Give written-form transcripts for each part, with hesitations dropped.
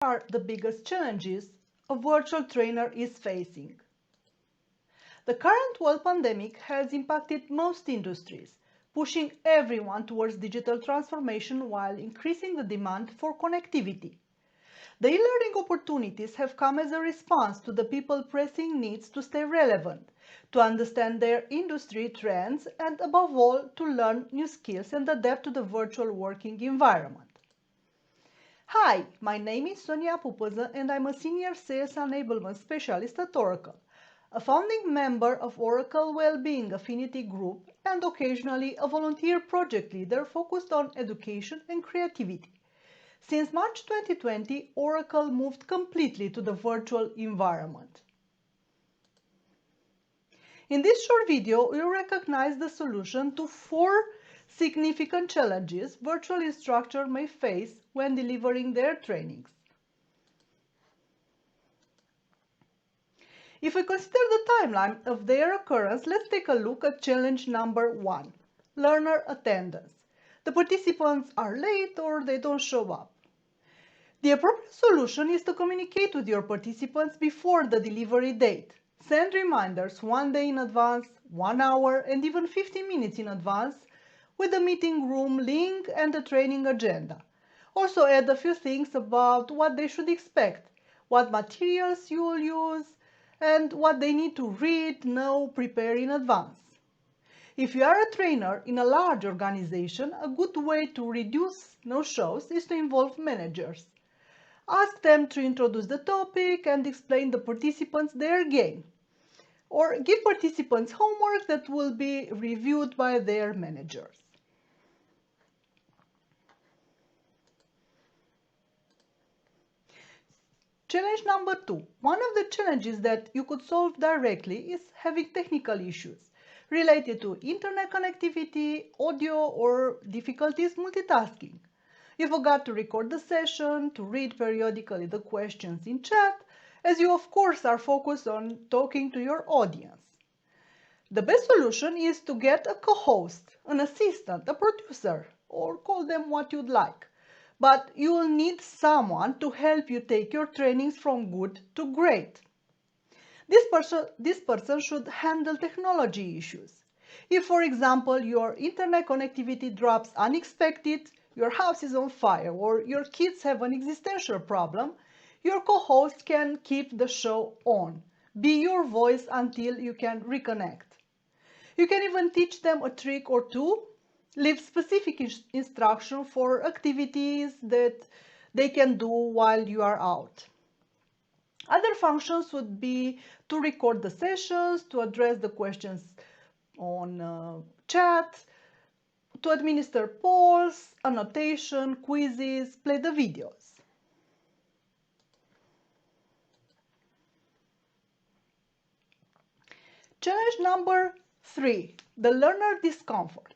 are the biggest challenges a virtual trainer is facing? The current world pandemic has impacted most industries, pushing everyone towards digital transformation while increasing the demand for connectivity. The e-learning opportunities have come as a response to the people's pressing needs to stay relevant, to understand their industry trends, and above all, to learn new skills and adapt to the virtual working environment. Hi, my name is Sonia Pupaza and I'm a Senior Sales Enablement Specialist at Oracle, a founding member of Oracle Wellbeing Affinity Group and occasionally a volunteer project leader focused on education and creativity. Since March 2020, Oracle moved completely to the virtual environment. In this short video, you'll recognize the solution to 4 significant challenges virtual instructors may face when delivering their trainings. If we consider the timeline of their occurrence, let's take a look at challenge number 1, learner attendance. The participants are late or they don't show up. The appropriate solution is to communicate with your participants before the delivery date. Send reminders 1 day in advance, 1 hour, and even 15 minutes in advance with the meeting room link and the training agenda. Also add a few things about what they should expect, what materials you will use, and what they need to read, know, prepare in advance. If you are a trainer in a large organization, a good way to reduce no-shows is to involve managers. Ask them to introduce the topic and explain the participants their game. Or give participants homework that will be reviewed by their managers. Challenge number 2. One of the challenges that you could solve directly is having technical issues related to internet connectivity, audio, or difficulties multitasking. You forgot to record the session, to read periodically the questions in chat, as you of course are focused on talking to your audience. The best solution is to get a co-host, an assistant, a producer, or call them what you'd like. But you will need someone to help you take your trainings from good to great. This person should handle technology issues. If, for example, your internet connectivity drops unexpected, your house is on fire, or your kids have an existential problem, your co-host can keep the show on. Be your voice until you can reconnect. You can even teach them a trick or two. Leave specific instruction for activities that they can do while you are out. Other functions would be to record the sessions, to address the questions on chat, to administer polls, annotation, quizzes, play the videos. Challenge number 3, the learner discomfort.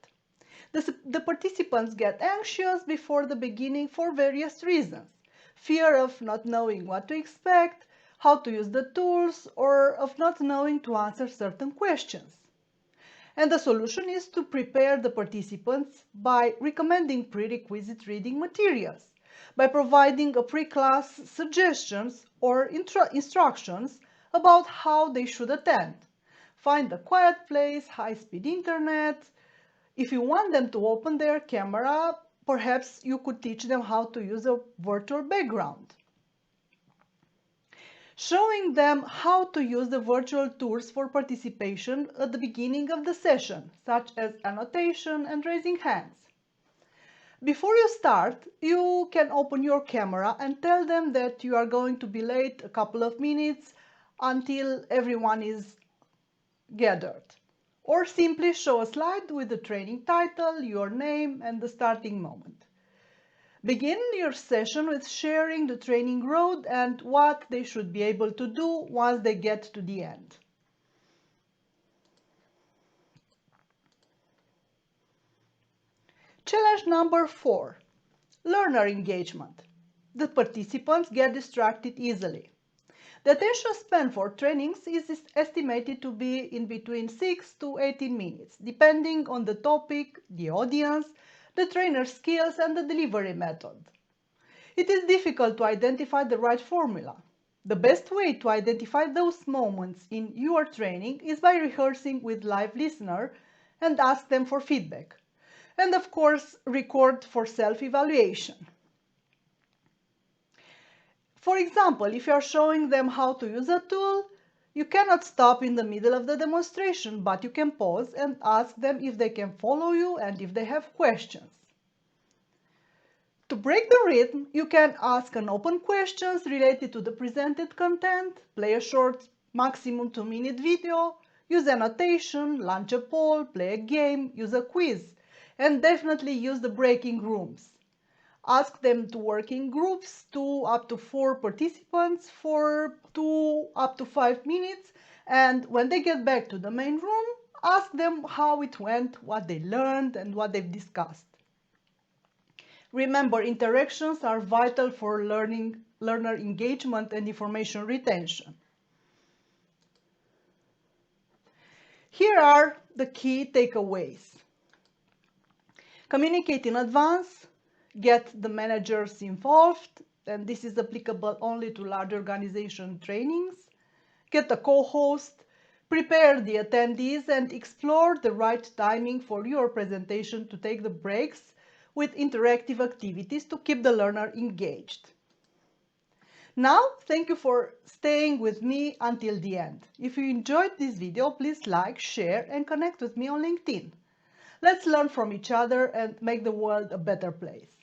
The participants get anxious before the beginning for various reasons. Fear of not knowing what to expect, how to use the tools, or of not knowing to answer certain questions. And the solution is to prepare the participants by recommending prerequisite reading materials, by providing a pre-class suggestions or instructions about how they should attend. Find a quiet place, high-speed internet. If you want them to open their camera, perhaps you could teach them how to use a virtual background. Showing them how to use the virtual tools for participation at the beginning of the session, such as annotation and raising hands. Before you start, you can open your camera and tell them that you are going to be late a couple of minutes until everyone is gathered. Or simply show a slide with the training title, your name, and the starting moment. Begin your session with sharing the training road and what they should be able to do once they get to the end. Challenge number 4, learner engagement. The participants get distracted easily. The attention span for trainings is estimated to be in between 6 to 18 minutes, depending on the topic, the audience, the trainer's skills, and the delivery method. It is difficult to identify the right formula. The best way to identify those moments in your training is by rehearsing with live listener and ask them for feedback. And of course, record for self-evaluation. For example, if you are showing them how to use a tool, you cannot stop in the middle of the demonstration, but you can pause and ask them if they can follow you and if they have questions. To break the rhythm, you can ask an open questions related to the presented content, play a short, maximum 2-minute video, use annotation, launch a poll, play a game, use a quiz, and definitely use the breaking rooms. Ask them to work in groups, 2 up to 4 participants for 2 up to 5 minutes, and when they get back to the main room, ask them how it went, what they learned, and what they've discussed. Remember, interactions are vital for learner engagement and information retention. Here are the key takeaways. Communicate in advance, get the managers involved, and this is applicable only to large organization trainings. Get a co-host, prepare the attendees, and explore the right timing for your presentation to take the breaks with interactive activities to keep the learner engaged. Now, thank you for staying with me until the end. If you enjoyed this video, please like, share, and connect with me on LinkedIn. Let's learn from each other and make the world a better place.